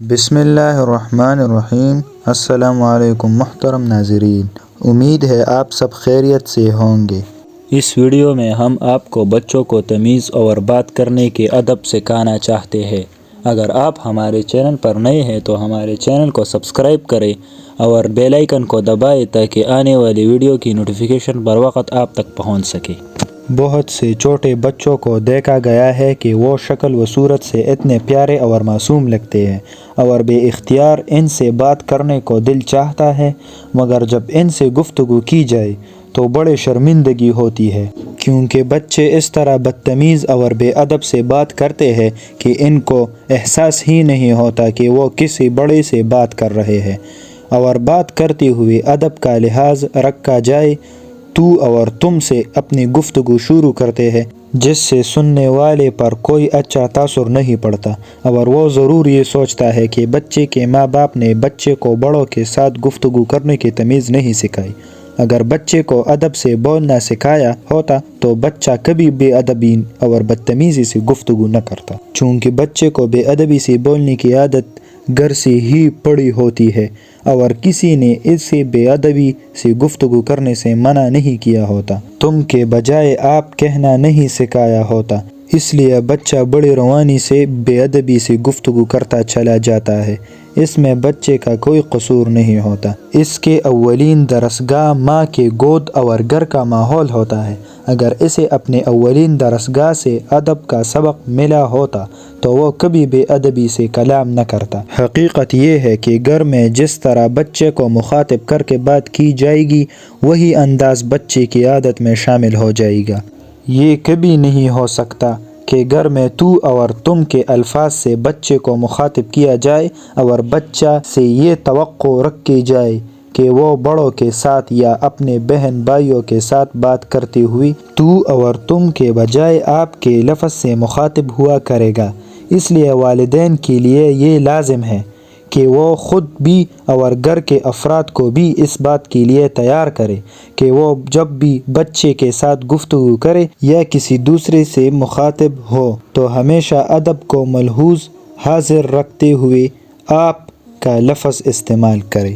بسم اللہ الرحمن الرحیم۔ السلام علیکم محترم ناظرین، امید ہے آپ سب خیریت سے ہوں گے۔ اس ویڈیو میں ہم آپ کو بچوں کو تمیز اور بات کرنے کے ادب سکھانا چاہتے ہیں۔ اگر آپ ہمارے چینل پر نئے ہیں تو ہمارے چینل کو سبسکرائب کریں اور بیل آئیکن کو دبائیں تاکہ آنے والی ویڈیو کی نوٹیفیکیشن بر وقت آپ تک پہنچ سکے۔ بہت سے چھوٹے بچوں کو دیکھا گیا ہے کہ وہ شکل و صورت سے اتنے پیارے اور معصوم لگتے ہیں اور بے اختیار ان سے بات کرنے کو دل چاہتا ہے، مگر جب ان سے گفتگو کی جائے تو بڑے شرمندگی ہوتی ہے، کیونکہ بچے اس طرح بدتمیز اور بے ادب سے بات کرتے ہیں کہ ان کو احساس ہی نہیں ہوتا کہ وہ کسی بڑے سے بات کر رہے ہیں، اور بات کرتے ہوئے ادب کا لحاظ رکھا جائے تو اور تم سے اپنی گفتگو شروع کرتے ہیں، جس سے سننے والے پر کوئی اچھا تاثر نہیں پڑتا، اور وہ ضرور یہ سوچتا ہے کہ بچے کے ماں باپ نے بچے کو بڑوں کے ساتھ گفتگو کرنے کی تمیز نہیں سکھائی۔ اگر بچے کو ادب سے بولنا سکھایا ہوتا تو بچہ کبھی بے ادبی اور بدتمیزی سے گفتگو نہ کرتا، چونکہ بچے کو بے ادبی سے بولنے کی عادت گھر سے ہی پڑی ہوتی ہے اور کسی نے اسے بے ادبی سے گفتگو کرنے سے منع نہیں کیا ہوتا، تم کے بجائے آپ کہنا نہیں سکھایا ہوتا، اس لیے بچہ بڑی روانی سے بے ادبی سے گفتگو کرتا چلا جاتا ہے۔ اس میں بچے کا کوئی قصور نہیں ہوتا، اس کے اولین درسگاہ ماں کے گود اور گھر کا ماحول ہوتا ہے۔ اگر اسے اپنے اولین درسگاہ سے ادب کا سبق ملا ہوتا تو وہ کبھی بے ادبی سے کلام نہ کرتا۔ حقیقت یہ ہے کہ گھر میں جس طرح بچے کو مخاطب کر کے بات کی جائے گی وہی انداز بچے کی عادت میں شامل ہو جائے گا۔ یہ کبھی نہیں ہو سکتا کہ گھر میں تو اور تم کے الفاظ سے بچے کو مخاطب کیا جائے اور بچہ سے یہ توقع رکھی جائے کہ وہ بڑوں کے ساتھ یا اپنے بہن بھائیوں کے ساتھ بات کرتے ہوئے تو اور تم کے بجائے آپ کے لفظ سے مخاطب ہوا کرے گا۔ اس لیے والدین کے لیے یہ لازم ہے کہ وہ خود بھی اور گھر کے افراد کو بھی اس بات کے لیے تیار کرے کہ وہ جب بھی بچے کے ساتھ گفتگو کرے یا کسی دوسرے سے مخاطب ہو تو ہمیشہ ادب کو ملحوظ حاضر رکھتے ہوئے آپ کا لفظ استعمال کرے۔